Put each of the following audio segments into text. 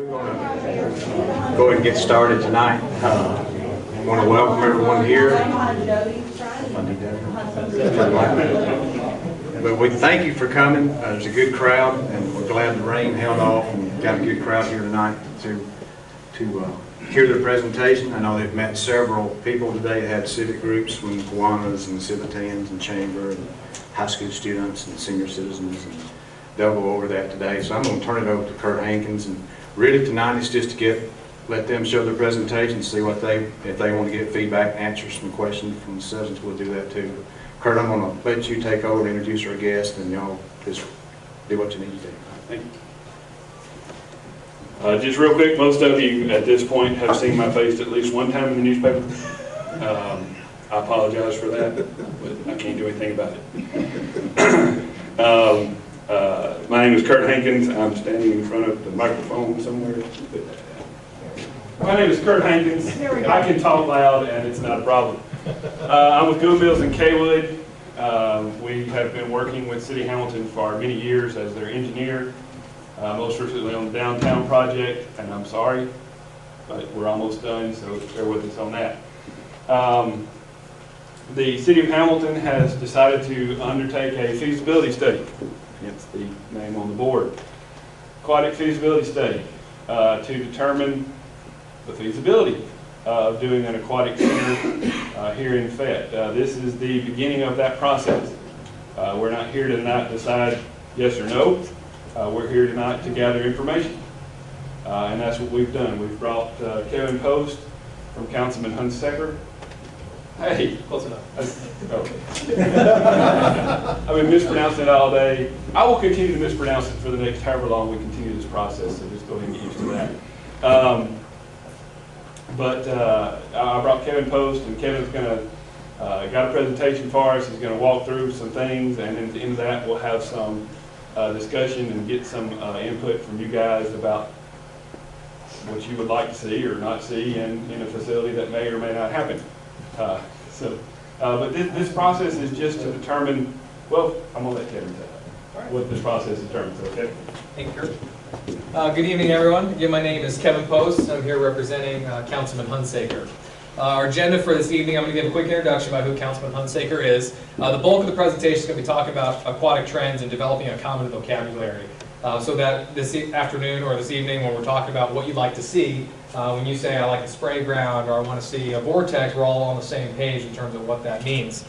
We're going to go ahead and get started tonight. I want to welcome everyone here. But we thank you for coming. There's a good crowd, and we're glad the rain held off and got a good crowd here tonight to hear their presentation. I know they've met several people today that had civic groups from Kiwanis and Civitans and Chamber and high school students and senior citizens, and they'll go over that today. So I'm going to turn it over to Kurt Hankins, and really tonight is just to let them show their presentation, see what if they want to get feedback, answer some questions from the citizens, we'll do that too. Kurt, I'm going to let you take over and introduce our guest, and y'all just do what you need to do. Thank you. Just real quick, most of you at this point have seen my face at least one time in the newspaper. I apologize for that, but I can't do anything about it. My name is Kurt Hankins. I'm standing in front of the microphone somewhere. My name is Kurt Hankins. I can talk loud and it's not a problem. I'm with Good Mills in Kaywood. We have been working with City Hamilton for many years as their engineer, most recently on the downtown project, and I'm sorry, but we're almost done, so bear with us on that. The City of Hamilton has decided to undertake a feasibility study. Hence the name on the board. Aquatic Feasibility Study to determine the feasibility of doing an aquatic center here in Fayette. This is the beginning of that process. We're not here tonight to decide yes or no. We're here tonight to gather information. And that's what we've done. We've brought Kevin Post from Councilman Hunsaker. Hey, close enough. I've been mispronouncing it all day. I will continue to mispronounce it for the next however long we continue this process, so just go ahead and get used to that. I brought Kevin Post, and Kevin's going to got a presentation for us. He's going to walk through some things, and at the end of that, we'll have some discussion and get some input from you guys about what you would like to see or not see in a facility that may or may not happen. But this process is just to determine, well, I'm going to let Kevin tell what this process determines, okay? Thank you. Good evening, everyone. Again, my name is Kevin Post. I'm here representing Councilman Hunsaker. Our agenda for this evening, I'm going to give a quick introduction about who Councilman Hunsaker is. The bulk of the presentation is going to be talking about aquatic trends and developing a common vocabulary. So that this afternoon or this evening, when we're talking about what you'd like to see, when you say I like a spray ground or I want to see a vortex, we're all on the same page in terms of what that means.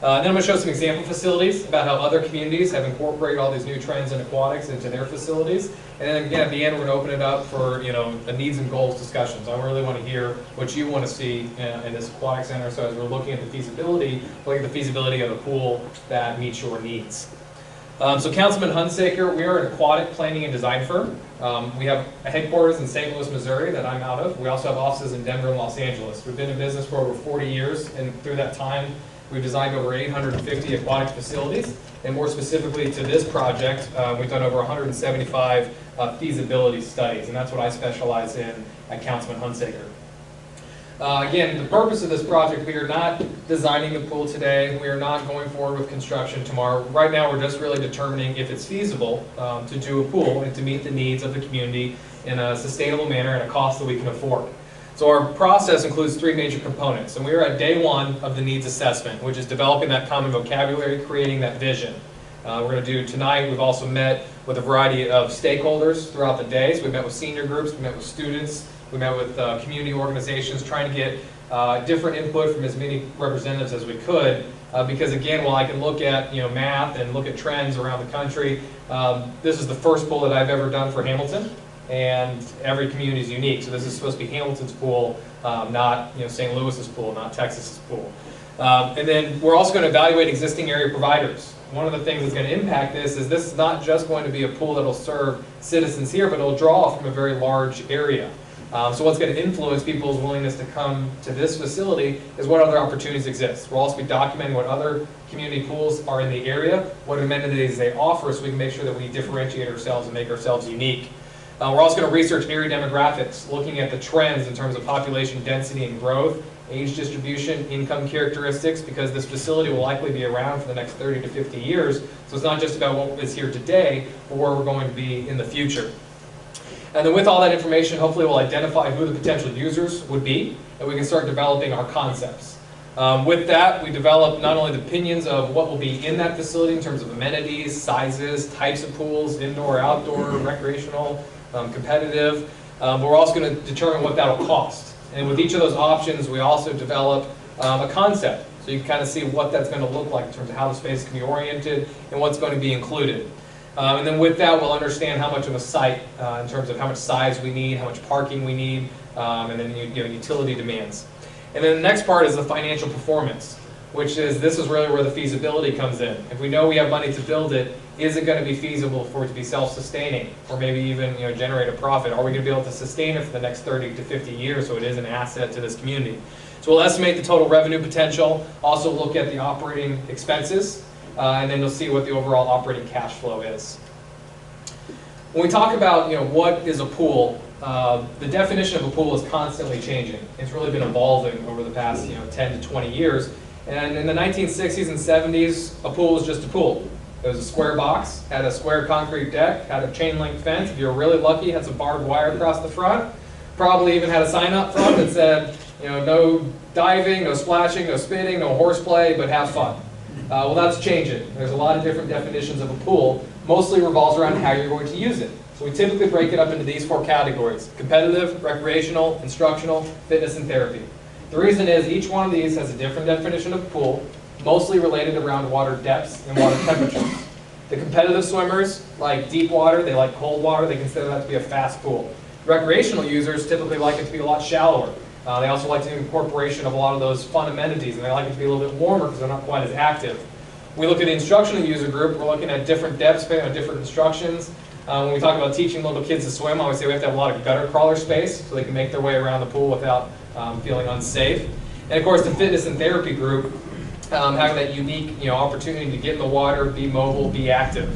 Then I'm going to show some example facilities about how other communities have incorporated all these new trends in aquatics into their facilities. And then again, at the end, we're going to open it up for a needs and goals discussion. So I really want to hear what you want to see in this aquatic center. So as we're looking at the feasibility, looking at the feasibility of a pool that meets your needs. So Councilman Hunsaker, we are an aquatic planning and design firm. We have a headquarters in St. Louis, Missouri that I'm out of. We also have offices in Denver and Los Angeles. We've been in business for over 40 years, and through that time, we've designed over 850 aquatic facilities. And more specifically to this project, we've done over 175 feasibility studies, and that's what I specialize in at Councilman Hunsaker. Again, the purpose of this project, we are not designing the pool today. We are not going forward with construction tomorrow. Right now, we're just really determining if it's feasible to do a pool and to meet the needs of the community in a sustainable manner at a cost that we can afford. So our process includes three major components, and we are at day one of the needs assessment, which is developing that common vocabulary, creating that vision. We're going to do tonight. We've also met with a variety of stakeholders throughout the day. So we met with senior groups, we met with students, we met with community organizations, trying to get different input from as many representatives as we could. Because again, while I can look at math and look at trends around the country, this is the first pool that I've ever done for Hamilton, and every community is unique. So this is supposed to be Hamilton's pool, not St. Louis's pool, not Texas's pool. And then we're also going to evaluate existing area providers. One of the things that's going to impact this is not just going to be a pool that will serve citizens here, but it'll draw from a very large area. So what's going to influence people's willingness to come to this facility is what other opportunities exist. We'll also be documenting what other community pools are in the area, what amenities they offer, so we can make sure that we differentiate ourselves and make ourselves unique. We're also going to research area demographics, looking at the trends in terms of population density and growth, age distribution, income characteristics, because this facility will likely be around for the next 30 to 50 years. So it's not just about what is here today, but where we're going to be in the future. And then with all that information, hopefully we'll identify who the potential users would be, and we can start developing our concepts. With that, we develop not only the opinions of what will be in that facility in terms of amenities, sizes, types of pools, indoor, outdoor, recreational, competitive, but we're also going to determine what that'll cost. And with each of those options, we also develop a concept. So you can kind of see what that's going to look like in terms of how the space can be oriented and what's going to be included. And then with that, we'll understand how much of a site, in terms of how much size we need, how much parking we need, and then utility demands. And then the next part is the financial performance, which is, this is really where the feasibility comes in. If we know we have money to build it, is it going to be feasible for it to be self-sustaining, or maybe even generate a profit? Are we going to be able to sustain it for the next 30 to 50 years so it is an asset to this community? So we'll estimate the total revenue potential, also look at the operating expenses, and then you'll see what the overall operating cash flow is. When we talk about what is a pool, the definition of a pool is constantly changing. It's really been evolving over the past 10 to 20 years. And in the 1960s and 70s, a pool was just a pool. It was a square box, had a square concrete deck, had a chain link fence. If you were really lucky, had some barbed wire across the front. Probably even had a sign up front that said, no diving, no splashing, no spitting, no horseplay, but have fun. Well, that's changing. There's a lot of different definitions of a pool. Mostly revolves around how you're going to use it. So we typically break it up into these 4 categories: competitive, recreational, instructional, fitness, and therapy. The reason is each one of these has a different definition of pool, mostly related around water depths and water temperatures. The competitive swimmers like deep water, they like cold water, they consider that to be a fast pool. Recreational users typically like it to be a lot shallower. They also like the incorporation of a lot of those fun amenities, and they like it to be a little bit warmer because they're not quite as active. We look at the instructional user group, we're looking at different depths depending on different instructions. When we talk about teaching little kids to swim, I always say we have to have a lot of gutter crawler space so they can make their way around the pool without feeling unsafe. And of course the fitness and therapy group, having that unique opportunity to get in the water, be mobile, be active.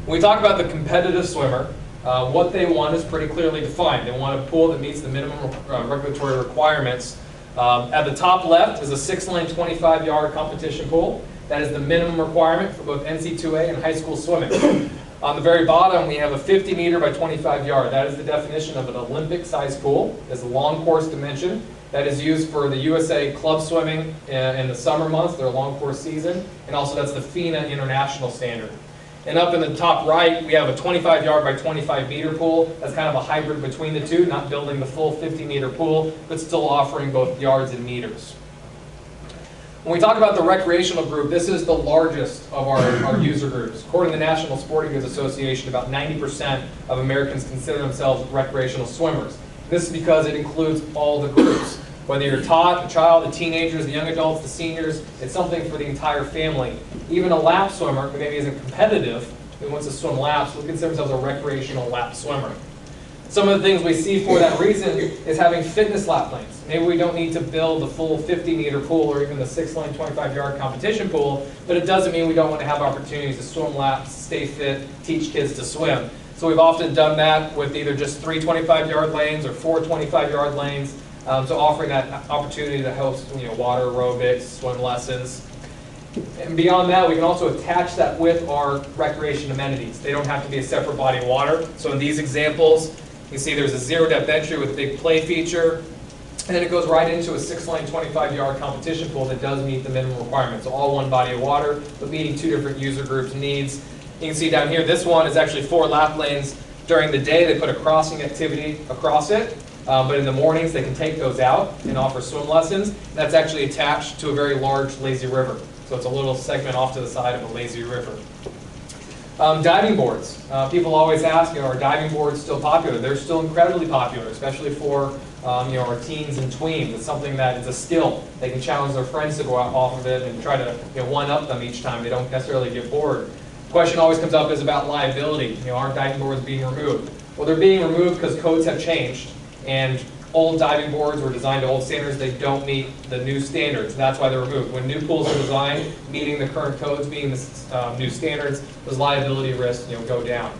When we talk about the competitive swimmer, what they want is pretty clearly defined. They want a pool that meets the minimum regulatory requirements. At the top left is a 6-lane 25-yard competition pool. That is the minimum requirement for both NC2A and high school swimming. On the very bottom, we have a 50-meter by 25-yard. That is the definition of an Olympic-sized pool. It's a long course dimension that is used for the USA club swimming in the summer months, their long course season, and also that's the FINA international standard. And up in the top right, we have a 25-yard by 25-meter pool. That's kind of a hybrid between the two, not building the full 50-meter pool, but still offering both yards and meters. When we talk about the recreational group, this is the largest of our user groups. According to the National Sporting Goods Association, about 90% of Americans consider themselves recreational swimmers. This is because it includes all the groups. Whether you're a child, the teenagers, the young adults, the seniors, it's something for the entire family. Even a lap swimmer who maybe isn't competitive, who wants to swim laps, will consider themselves a recreational lap swimmer. Some of the things we see for that reason is having fitness lap lanes. Maybe we don't need to build the full 50-meter pool or even the 6-lane 25-yard competition pool, but it doesn't mean we don't want to have opportunities to swim laps, stay fit, teach kids to swim. So we've often done that with either just 3 25-yard lanes or 4 25-yard lanes, so offering that opportunity to host water aerobics, swim lessons. And beyond that, we can also attach that with our recreation amenities. They don't have to be a separate body of water. So in these examples, you can see there's a zero-depth entry with a big play feature, and then it goes right into a 6-lane 25-yard competition pool that does meet the minimum requirements. So all one body of water, but meeting 2 different user groups' needs. You can see down here, this one is actually 4 lap lanes. During the day, they put a crossing activity across it, but in the mornings, they can take those out and offer swim lessons. And that's actually attached to a very large lazy river. So it's a little segment off to the side of a lazy river. Diving boards. People always ask, are diving boards still popular? They're still incredibly popular, especially for our teens and tweens. It's something that is a skill. They can challenge their friends to go out off of it and try to one-up them each time. They don't necessarily get bored. The question always comes up is about liability. Aren't diving boards being removed? Well, they're being removed because codes have changed, and old diving boards were designed to old standards. They don't meet the new standards. That's why they're removed. When new pools are designed, meeting the current codes, meeting the new standards, those liability risks go down.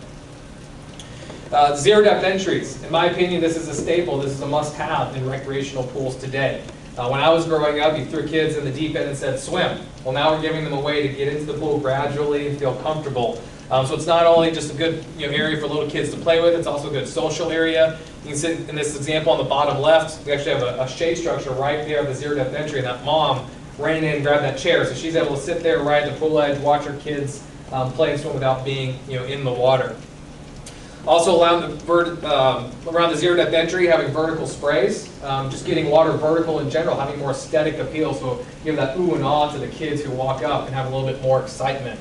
Zero-depth entries. In my opinion, this is a staple. This is a must-have in recreational pools today. When I was growing up, you threw kids in the deep end and said swim. Well, now we're giving them a way to get into the pool gradually and feel comfortable. So it's not only just a good area for little kids to play with, it's also a good social area. You can see in this example on the bottom left, we actually have a shade structure right there at the zero depth entry, and that mom ran in and grabbed that chair. So she's able to sit there right at the pool edge, watch her kids play and swim without being in the water. Also around the zero depth entry, having vertical sprays, just getting water vertical in general, having more aesthetic appeal, so give that ooh and ah to the kids who walk up and have a little bit more excitement.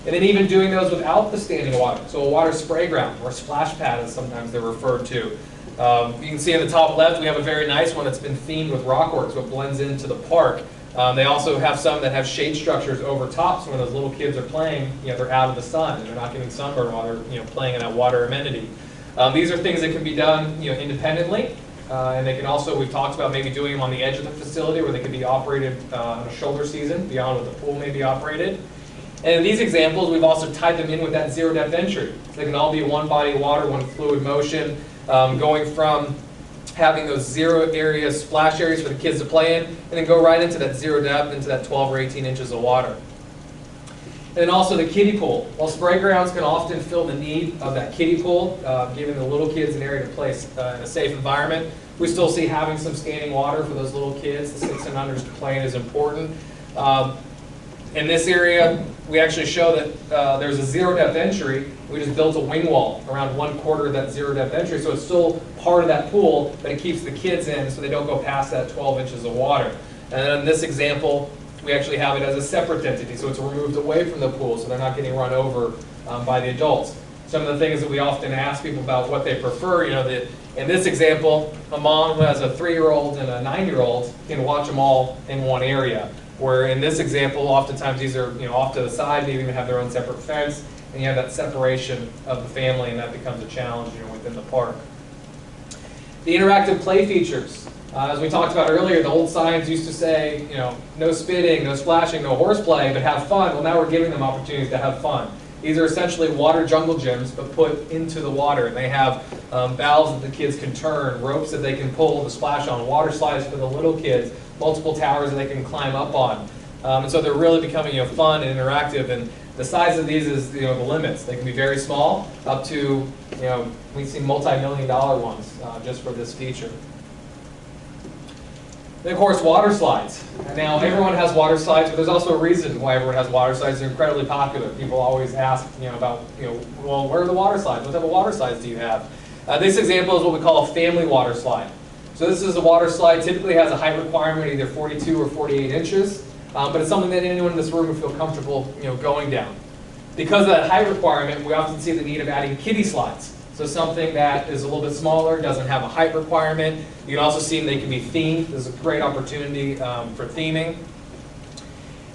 And then even doing those without the standing water, so a water spray ground, or splash pad as sometimes they're referred to. You can see in the top left we have a very nice one that's been themed with rockwork, so it blends into the park. They also have some that have shade structures over top, so when those little kids are playing, they're out of the sun and they're not getting sunburn while they're playing in that water amenity. These are things that can be done independently, and they can also, we've talked about maybe doing them on the edge of the facility where they can be operated on a shoulder season beyond what the pool may be operated. And in these examples, we've also tied them in with that zero depth entry. So they can all be one body of water, one fluid motion, going from having those zero area splash areas for the kids to play in, and then go right into that zero depth, into that 12 or 18 inches of water. And then also the kiddie pool. While spray grounds can often fill the need of that kiddie pool, giving the little kids an area to play in a safe environment, we still see having some standing water for those little kids, the 6 and unders to play in, is important. In this area, we actually show that there's a zero depth entry. We just built a wing wall around 1/4 of that zero depth entry, so it's still part of that pool, but it keeps the kids in so they don't go past that 12 inches of water. And then in this example, we actually have it as a separate entity, so it's removed away from the pool, so they're not getting run over by the adults. Some of the things that we often ask people about what they prefer, in this example, a mom who has a 3-year-old and a 9-year-old can watch them all in one area. Where in this example, oftentimes these are off to the side, they even have their own separate fence, and you have that separation of the family, and that becomes a challenge within the park. The interactive play features. As we talked about earlier, the old signs used to say, no spitting, no splashing, no horseplay, but have fun. Well, now we're giving them opportunities to have fun. These are essentially water jungle gyms, but put into the water. And they have valves that the kids can turn, ropes that they can pull to splash on, water slides for the little kids, multiple towers that they can climb up on. And so they're really becoming fun and interactive. And the size of these is the limits. They can be very small, up to we've seen multi-million-dollar ones just for this feature. And of course, water slides. Now, everyone has water slides, but there's also a reason why everyone has water slides. They're incredibly popular. People always ask, about, well, where are the water slides? What type of water slides do you have? This example is what we call a family water slide. So this is a water slide. Typically has a height requirement, either 42 or 48 inches, but it's something that anyone in this room would feel comfortable, going down. Because of that height requirement, we often see the need of adding kiddie slides. So something that is a little bit smaller, doesn't have a height requirement. You can also see they can be themed. This is a great opportunity for theming.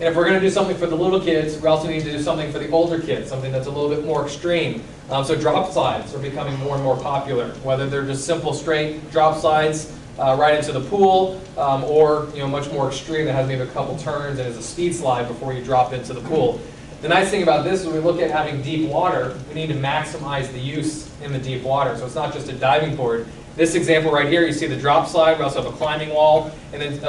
And if we're going to do something for the little kids, we also need to do something for the older kids, something that's a little bit more extreme. So drop slides are becoming more and more popular, whether they're just simple straight drop slides right into the pool, or much more extreme that has maybe a couple turns and is a speed slide before you drop into the pool. The nice thing about this, when we look at having deep water, we need to maximize the use in the deep water. So it's not just a diving board. This example right here, you see the drop slide. We also have a climbing wall. And then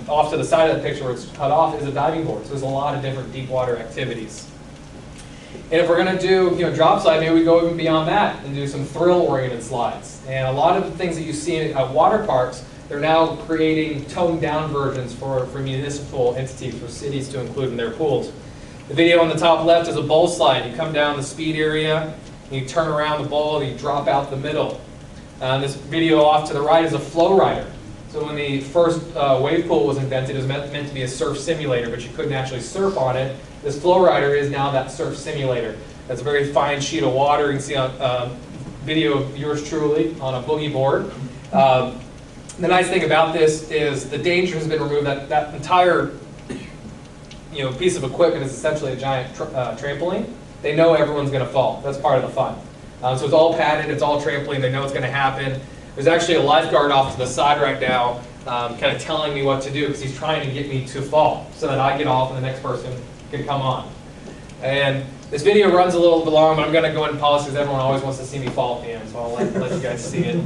off to the side of the picture where it's cut off is a diving board. So there's a lot of different deep water activities. And if we're going to do drop slide, maybe we go even beyond that and do some thrill-oriented slides. And a lot of the things that you see at water parks, they're now creating toned-down versions for municipal entities, for cities to include in their pools. The video on the top left is a bowl slide. You come down the speed area, you turn around the bowl, and you drop out the middle. This video off to the right is a flow rider. So when the first wave pool was invented, it was meant to be a surf simulator, but you couldn't actually surf on it. This flow rider is now that surf simulator. That's a very fine sheet of water. You can see on video of yours truly on a boogie board. The nice thing about this is the danger has been removed. That entire piece of equipment is essentially a giant trampoline. They know everyone's going to fall. That's part of the fun. So it's all padded, it's all trampoline, they know it's going to happen. There's actually a lifeguard off to the side right now kind of telling me what to do because he's trying to get me to fall so that I get off and the next person can come on. And this video runs a little bit long, but I'm going to go ahead and pause because everyone always wants to see me fall at the end, so I'll let you guys see it.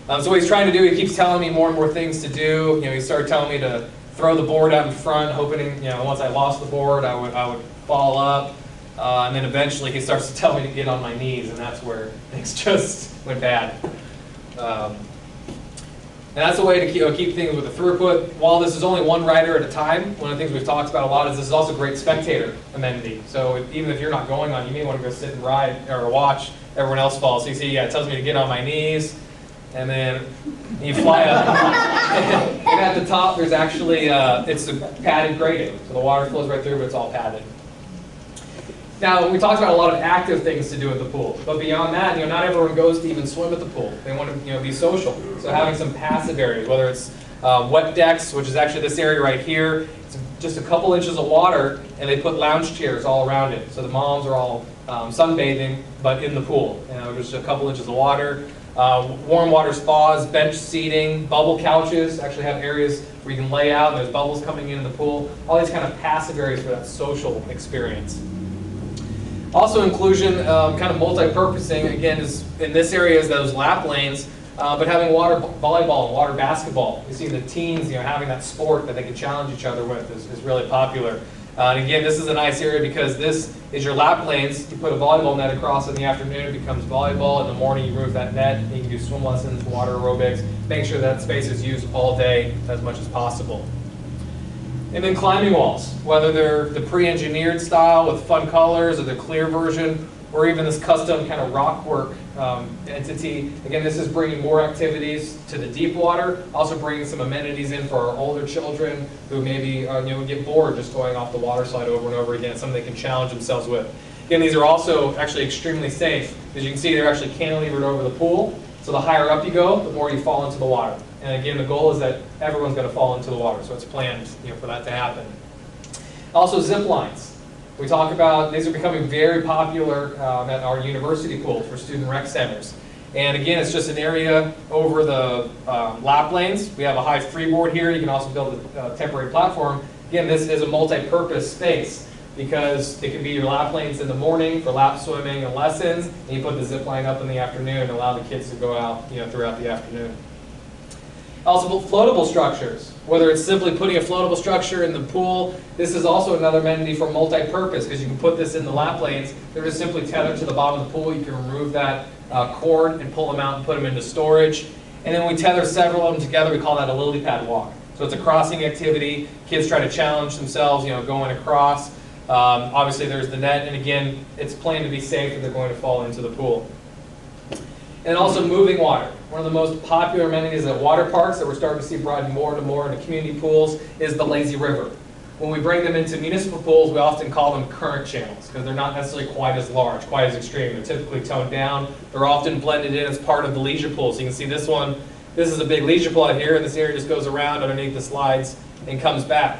So what he's trying to do, he keeps telling me more and more things to do. He started telling me to throw the board out in front, hoping once I lost the board I would fall up. And then eventually he starts to tell me to get on my knees, and that's where things just went bad. And that's a way to keep things with the throughput. While this is only one rider at a time, one of the things we've talked about a lot is this is also a great spectator amenity. So even if you're not going on, you may want to go sit and ride or watch everyone else fall. So you see, yeah, it tells me to get on my knees, and then you fly up. And at the top, there's actually, it's a padded grating. So the water flows right through, but it's all padded. Now, we talked about a lot of active things to do at the pool, but beyond that, not everyone goes to even swim at the pool. They want to, be social. So having some passive areas, whether it's wet decks, which is actually this area right here, it's just a couple inches of water, and they put lounge chairs all around it. So the moms are all sunbathing, but in the pool. Just a couple inches of water. Warm water spas, bench seating, bubble couches, actually have areas where you can lay out, and there's bubbles coming into the pool. All these kind of passive areas for that social experience. Also inclusion, kind of multi-purposing, again, is in this area is those lap lanes, but having water volleyball and water basketball. You see the teens, having that sport that they can challenge each other with is really popular. And again, this is a nice area because this is your lap lanes. You put a volleyball net across in the afternoon, it becomes volleyball. In the morning, you remove that net. You can do swim lessons, water aerobics, make sure that space is used all day as much as possible. And then climbing walls, whether they're the pre-engineered style with fun colors or the clear version, or even this custom kind of rock work entity. Again, this is bringing more activities to the deep water, also bringing some amenities in for our older children who maybe get bored just going off the water slide over and over again, something they can challenge themselves with. Again, these are also actually extremely safe. As you can see, they're actually cantilevered over the pool, so the higher up you go, the more you fall into the water. And again, the goal is that everyone's going to fall into the water, so it's planned for that to happen. Also, zip lines. We talk about, these are becoming very popular at our university pools for student rec centers. And again, it's just an area over the lap lanes. We have a high freeboard here. You can also build a temporary platform. Again, this is a multi-purpose space because it can be your lap lanes in the morning for lap swimming and lessons, and you put the zip line up in the afternoon and allow the kids to go out throughout the afternoon. Also, floatable structures. Whether it's simply putting a floatable structure in the pool, this is also another amenity for multi-purpose because you can put this in the lap lanes. They're just simply tethered to the bottom of the pool. You can remove that cord and pull them out and put them into storage. And then we tether several of them together. We call that a lily pad walk. So it's a crossing activity. Kids try to challenge themselves, going across. Obviously, there's the net, and again, it's planned to be safe if they're going to fall into the pool. And also moving water. One of the most popular amenities at water parks that we're starting to see brought more and more into community pools is the lazy river. When we bring them into municipal pools, we often call them current channels because they're not necessarily quite as large, quite as extreme. They're typically toned down. They're often blended in as part of the leisure pool. So you can see this one, this is a big leisure pool out here, and this area just goes around underneath the slides and comes back.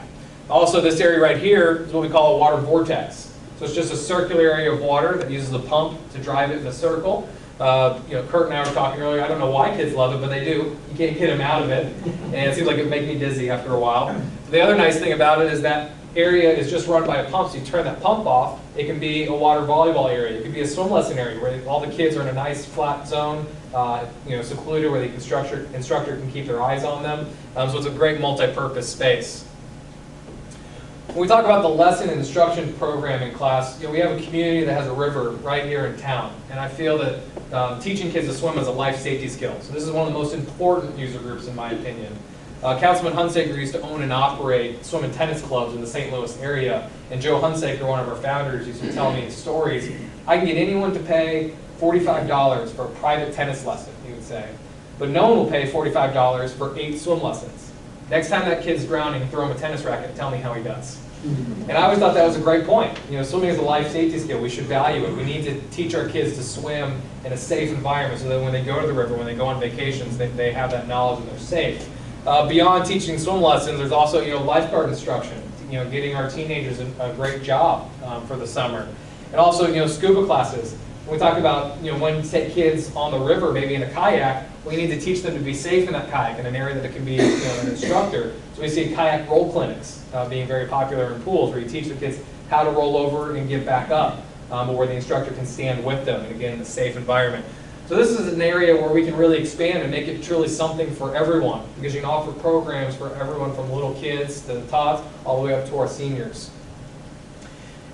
Also, this area right here is what we call a water vortex. So it's just a circular area of water that uses a pump to drive it in a circle. Kurt and I were talking earlier, I don't know why kids love it, but they do. You can't get them out of it, and it seems like it would make me dizzy after a while. The other nice thing about it is that area is just run by a pump, so you turn that pump off. It can be a water volleyball area. It could be a swim lesson area where all the kids are in a nice flat zone, secluded, where the instructor can keep their eyes on them. So it's a great multi-purpose space. When we talk about the lesson and instruction program in class, we have a community that has a river right here in town. And I feel that teaching kids to swim is a life safety skill. So this is one of the most important user groups in my opinion. Councilman Hunsaker used to own and operate swim and tennis clubs in the St. Louis area. And Joe Hunsaker, one of our founders, used to tell me stories. I can get anyone to pay $45 for a private tennis lesson, he would say. But no one will pay $45 for 8 swim lessons. Next time that kid's drowning, throw him a tennis racket and tell me how he does. And I always thought that was a great point. Swimming is a life safety skill. We should value it. We need to teach our kids to swim in a safe environment so that when they go to the river, when they go on vacations, they have that knowledge and they're safe. Beyond teaching swim lessons, there's also lifeguard instruction. Getting our teenagers a great job for the summer. And also scuba classes. When we talk about when to take kids on the river, maybe in a kayak, we need to teach them to be safe in that kayak in an area that it can be an instructor. So we see kayak roll clinics being very popular in pools where you teach the kids how to roll over and get back up, but where the instructor can stand with them, and again, in a safe environment. So this is an area where we can really expand and make it truly something for everyone, because you can offer programs for everyone from little kids to the tots all the way up to our seniors.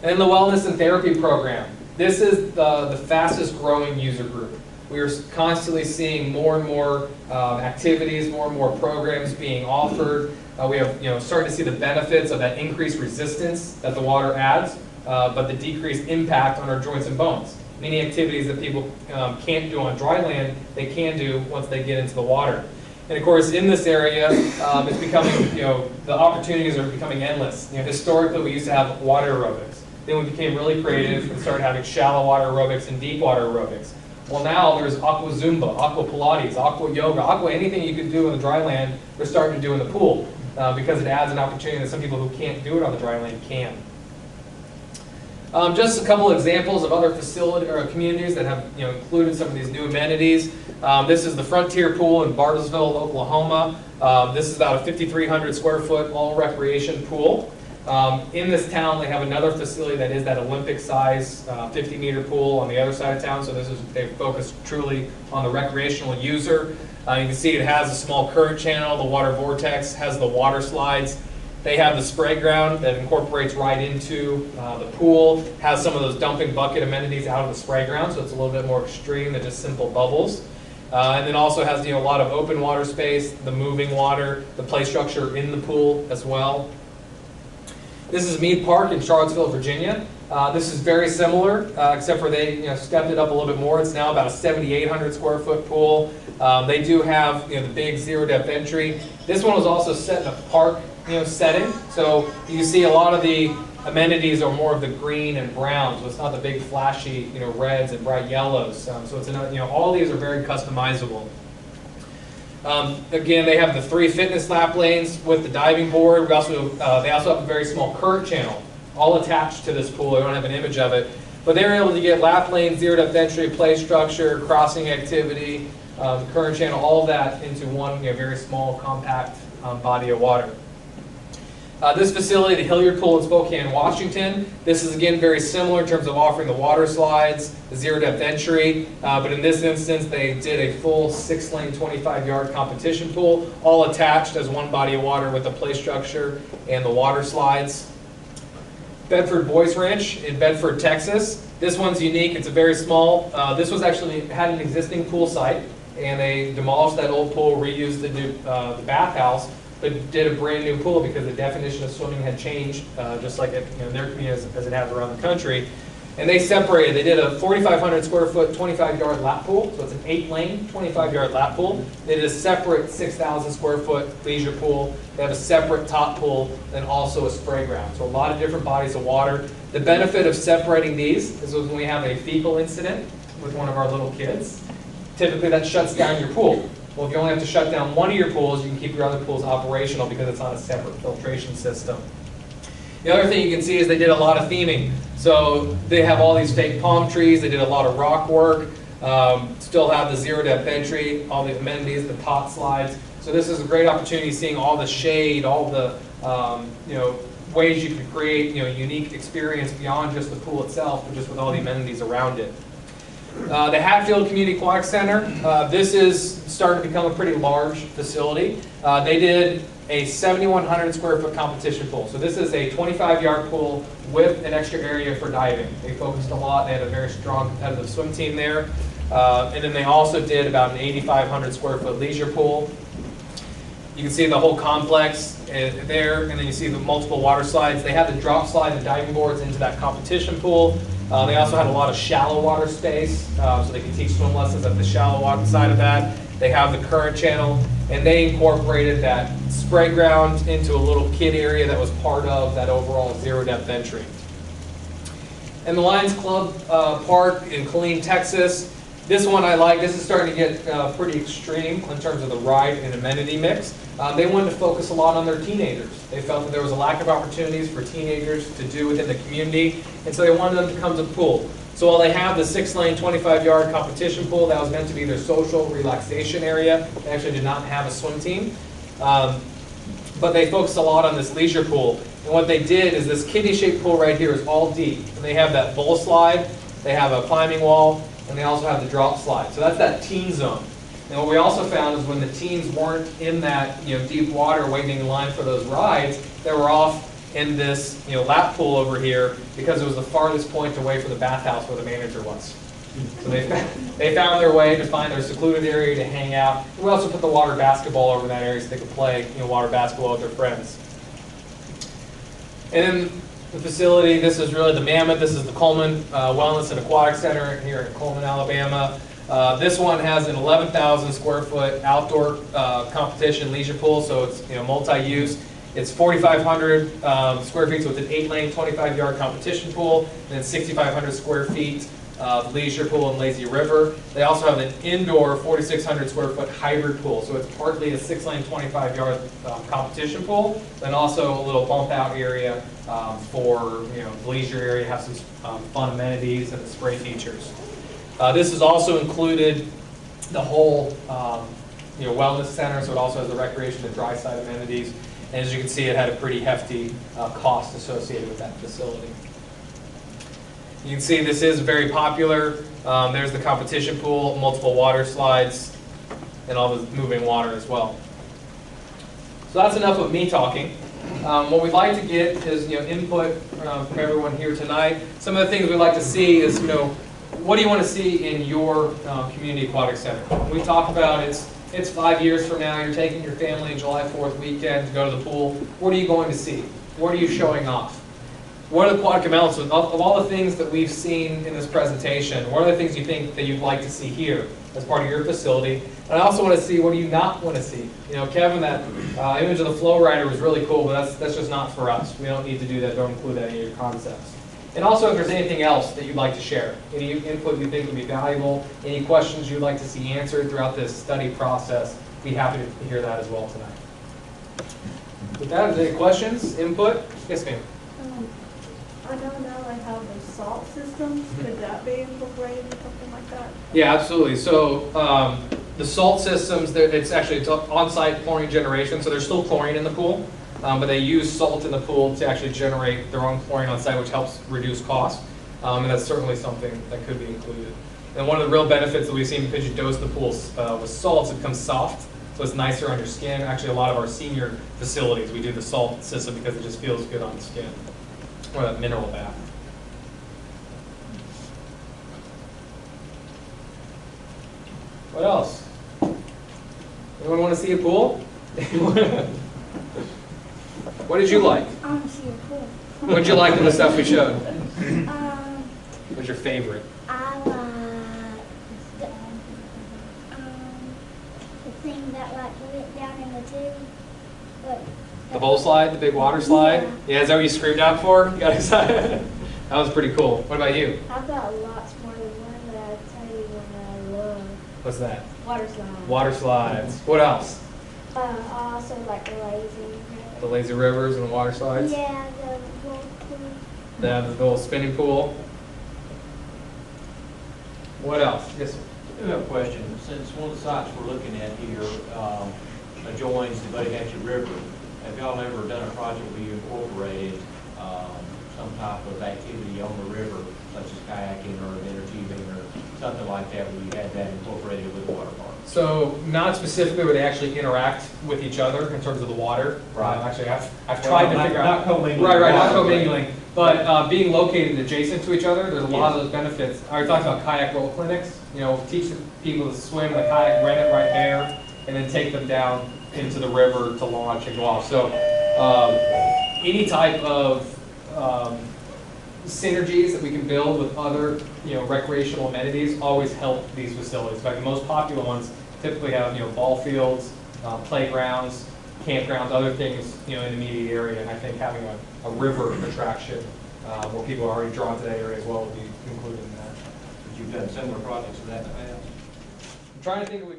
And then the wellness and therapy program. This is the fastest growing user group. We are constantly seeing more and more activities, more and more programs being offered. We have, starting to see the benefits of that increased resistance that the water adds, but the decreased impact on our joints and bones. Many activities that people can't do on dry land, they can do once they get into the water. And of course, in this area, it's becoming, the opportunities are becoming endless. Historically, we used to have water aerobics. Then we became really creative and started having shallow water aerobics and deep water aerobics. Well, now there's aqua Zumba, aqua Pilates, aqua yoga, aqua anything you can do in the dry land, we're starting to do in the pool because it adds an opportunity that some people who can't do it on the dry land can. Just a couple examples of other facility or communities that have included some of these new amenities. This is the Frontier Pool in Bartlesville, Oklahoma. This is about a 5,300 square foot all recreation pool. In this town, they have another facility that is that Olympic size 50-meter pool on the other side of town. So they focus truly on the recreational user. You can see it has a small current channel. The water vortex has the water slides. They have the spray ground that incorporates right into the pool. Has some of those dumping bucket amenities out of the spray ground, so it's a little bit more extreme than just simple bubbles. And then also has a lot of open water space, the moving water, the play structure in the pool as well. This is Mead Park in Charlottesville, Virginia. This is very similar, except for they stepped it up a little bit more. It's now about a 7,800 square foot pool. They do have the big zero depth entry. This one was also set in a park setting, so you see a lot of the amenities are more of the green and brown, so it's not the big flashy reds and bright yellows. So it's all these are very customizable. Again, they have the 3 fitness lap lanes with the diving board. They also have a very small current channel, all attached to this pool. I don't have an image of it, but they were able to get lap lanes, zero depth entry, play structure, crossing activity, current channel, all of that into one very small, compact body of water. This facility, the Hilliard Pool in Spokane, Washington, this is again very similar in terms of offering the water slides, the zero depth entry, but in this instance they did a full 6-lane 25-yard competition pool, all attached as one body of water with the play structure and the water slides. Bedford Boys Ranch in Bedford, Texas. This one's unique, it's a very small, this was actually had an existing pool site and they demolished that old pool, reused the new the bathhouse, but did a brand new pool because the definition of swimming had changed, just like in their community as it has around the country. And they separated. They did a 4,500 square foot, 25-yard lap pool, so it's an 8-lane, 25-yard lap pool. They did a separate 6,000 square foot leisure pool. They have a separate top pool, and also a spray ground. So a lot of different bodies of water. The benefit of separating these is when we have a fecal incident with one of our little kids, typically that shuts down your pool. Well, if you only have to shut down one of your pools, you can keep your other pools operational because it's on a separate filtration system. The other thing you can see is they did a lot of theming. So they have all these fake palm trees, they did a lot of rock work, still have the zero depth entry, all the amenities, the top slides. So this is a great opportunity seeing all the shade, all the ways you can create unique experience beyond just the pool itself, but just with all the amenities around it. The Hatfield Community Aquatic Center, this is starting to become a pretty large facility. They did a 7,100 square foot competition pool. So this is a 25-yard pool with an extra area for diving. They focused a lot. They had a very strong competitive swim team there. And then they also did about an 8,500 square foot leisure pool. You can see the whole complex there, and then you see the multiple water slides. They had the drop slide and diving boards into that competition pool. They also had a lot of shallow water space, so they can teach swim lessons at the shallow water side of that. They have the current channel, and they incorporated that spray ground into a little kid area that was part of that overall zero depth entry. And the Lions Club Park in Killeen, Texas. This one I like. This is starting to get pretty extreme in terms of the ride and amenity mix. They wanted to focus a lot on their teenagers. They felt that there was a lack of opportunities for teenagers to do within the community, and so they wanted them to come to the pool. So while they have the 6-lane, 25-yard competition pool that was meant to be their social relaxation area, they actually did not have a swim team. But they focused a lot on this leisure pool. And what they did is this kidney-shaped pool right here is all deep. And they have that bowl slide, they have a climbing wall, and they also have the drop slide. So that's that teen zone. And what we also found is when the teens weren't in that deep water waiting in line for those rides, they were off in this lap pool over here because it was the farthest point away from the bathhouse where the manager was. So they found their way to find their secluded area to hang out. We also put the water basketball over in that area so they could play water basketball with their friends. And then the facility, this is really the mammoth. This is the Coleman Wellness and Aquatic Center here in Coleman, Alabama. This one has an 11,000 square foot outdoor competition leisure pool, so it's multi-use. It's 4,500 square feet, so it's an 8-lane, 25-yard competition pool, and then 6,500 square feet leisure pool and lazy river. They also have an indoor 4,600 square foot hybrid pool, so it's partly a 6-lane, 25-yard competition pool, then also a little bump out area for the leisure area, have some fun amenities and the spray features. This is also included the whole wellness center, so it also has the recreation and dry side amenities. And as you can see, it had a pretty hefty cost associated with that facility. You can see this is very popular. There's the competition pool, multiple water slides, and all the moving water as well. So that's enough of me talking. What we'd like to get is input from everyone here tonight. Some of the things we'd like to see is what do you want to see in your community aquatic center? We talked about it's 5 years from now. You're taking your family July 4th weekend to go to the pool. What are you going to see? What are you showing off? What are the aquatic amenities of all the things that we've seen in this presentation? What are the things you think that you'd like to see here as part of your facility? And I also want to see, what do you not want to see? Kevin, that image of the flow rider was really cool, but that's just not for us. We don't need to do that. Don't include that in your concepts. And also, if there's anything else that you'd like to share, any input you think would be valuable, any questions you'd like to see answered throughout this study process, be happy to hear that as well tonight. With that, is there any questions, input? Yes, ma'am. I don't know, like how the salt systems, could that be incorporated or something like that? Yeah, absolutely. So the salt systems, it's on-site chlorine generation, so there's still chlorine in the pool, but they use salt in the pool to actually generate their own chlorine on site, which helps reduce cost, and that's certainly something that could be included. And one of the real benefits that we've seen, because you dose the pool with salts, it becomes soft, so it's nicer on your skin. Actually, a lot of our senior facilities, we do the salt system because it just feels good on the skin. Or that mineral bath. What else? Anyone want to see a pool? What did you like? I want to see a pool. What did you like in the stuff we showed? What's your favorite? I like the thing that went down in the tube. The bowl slide, the big water slide? Yeah, is that what you screamed out for? You got excited? That was pretty cool. What about you? I've got lots more than one that I'll tell you one I love. What's that? Water slide. Water slides. What else? I also like the lazy. The lazy rivers and the water slides? Yeah, the pool. The little spinning pool. What else? Yes, sir. I have a question. Since one of the sites we're looking at here adjoins the Buddy Hatchet River, have y'all ever done a project where you incorporated some type of activity on the river, such as kayaking or inner tubing or something like that, where you had that incorporated with the water park? So not specifically where they actually interact with each other in terms of the water. Right. Actually, I've tried to figure out. Not commingling. Right, not commingling. But being located adjacent to each other, there's a lot of those benefits. I already talked about kayak roll clinics. Teach people to swim in the kayak, rent it right there, and then take them down into the river to launch and go off. So any type of synergies that we can build with other recreational amenities always help these facilities. In fact, the most popular ones typically have ball fields, playgrounds, campgrounds, other things in the immediate area. And I think having a river attraction where people are already drawn to that area as well would be included in that. You've done similar projects to that in the past? I'm trying to think of